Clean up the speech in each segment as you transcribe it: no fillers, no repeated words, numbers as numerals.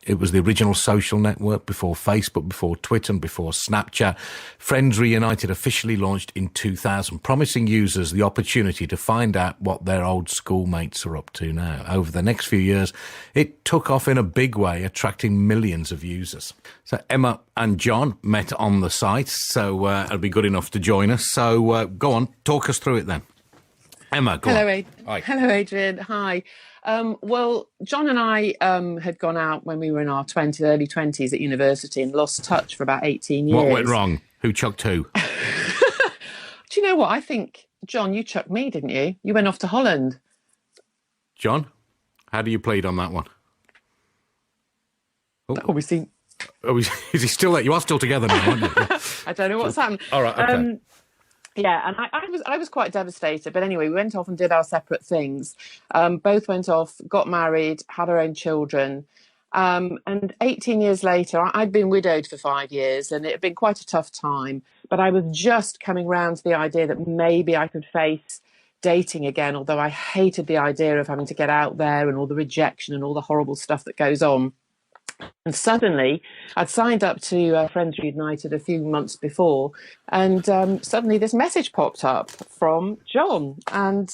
It was the original social network before Facebook, before Twitter, and before Snapchat. Friends Reunited officially launched in 2000, promising users the opportunity to find out what their old schoolmates are up to now. Over the next few years, it took off in a big way, attracting millions of users. So Emma and John met on the site, so it'll be good enough to join us. So go on, talk us through it then. Emma, go on. Hello, Adrian. Hi. Well, John and I had gone out when we were in our early 20s at university and lost touch for about 18 years. What went wrong? Who chucked who? Do you know what? I think, John, you chucked me, didn't you? You went off to Holland. John, how do you plead on that one? Oh, we see. Oh, is he still there? You are still together now, aren't you? I don't know what's happened. All right, okay. Yeah, and I was quite devastated. But anyway, we went off and did our separate things. Both went off, got married, had our own children. And 18 years later, I'd been widowed for 5 years, and it had been quite a tough time. But I was just coming round to the idea that maybe I could face dating again, although I hated the idea of having to get out there and all the rejection and all the horrible stuff that goes on. And suddenly, I'd signed up to Friends Reunited a few months before, and suddenly this message popped up from John. And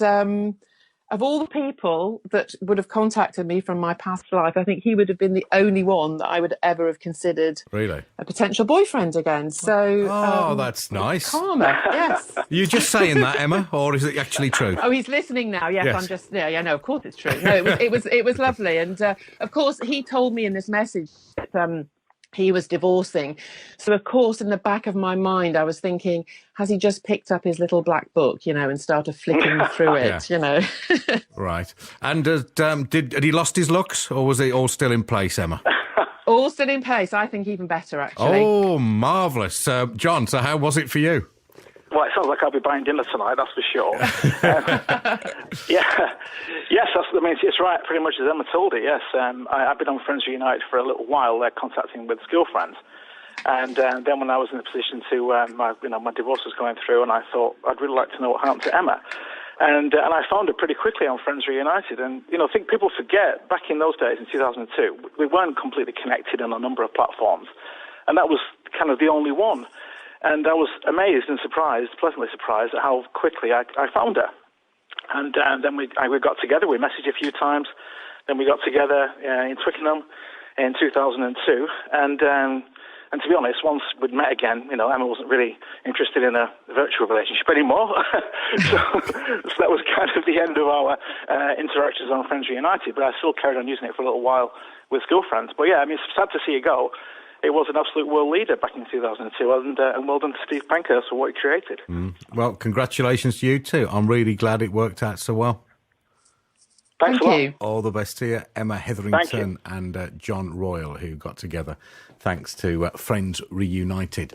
of all the people that would have contacted me from my past life, I think he would have been the only one that I would ever have considered really a potential boyfriend again. So, that's nice. Karma, yes. You're just saying that, Emma, or is it actually true? Oh, he's listening now. Yes, Yes. I'm just no. Of course, it's true. No, it was lovely, and of course, he told me in this message that he was divorcing. So, of course, in the back of my mind, I was thinking, has he just picked up his little black book, and started flicking through it, Right. And had he lost his looks, or was it all still in place, Emma? All still in place. I think even better, actually. Oh, marvellous. John, so how was it for you? Well, it sounds like I'll be buying dinner tonight, that's for sure. It's right, pretty much as Emma told it, yes. I've been on Friends Reunited for a little while, contacting with school friends. And then when I was in a position to, my divorce was going through, and I thought, I'd really like to know what happened to Emma. And I found her pretty quickly on Friends Reunited. And, I think people forget, back in those days, in 2002, we weren't completely connected on a number of platforms. And that was kind of the only one. And I was amazed and surprised, pleasantly surprised, at how quickly I found her. And then we got together. We messaged a few times. Then we got together in Twickenham in 2002. And to be honest, once we'd met again, Emma wasn't really interested in a virtual relationship anymore. so that was kind of the end of our interactions on Friends Reunited. But I still carried on using it for a little while with school friends. But yeah, it's sad to see it go. It was an absolute world leader back in 2002, and well done to Steve Pankhurst for what he created. Well, congratulations to you too. I'm really glad it worked out so well. Thanks a lot. You. All the best to you, Emma Hetherington and John Royal, who got together thanks to Friends Reunited.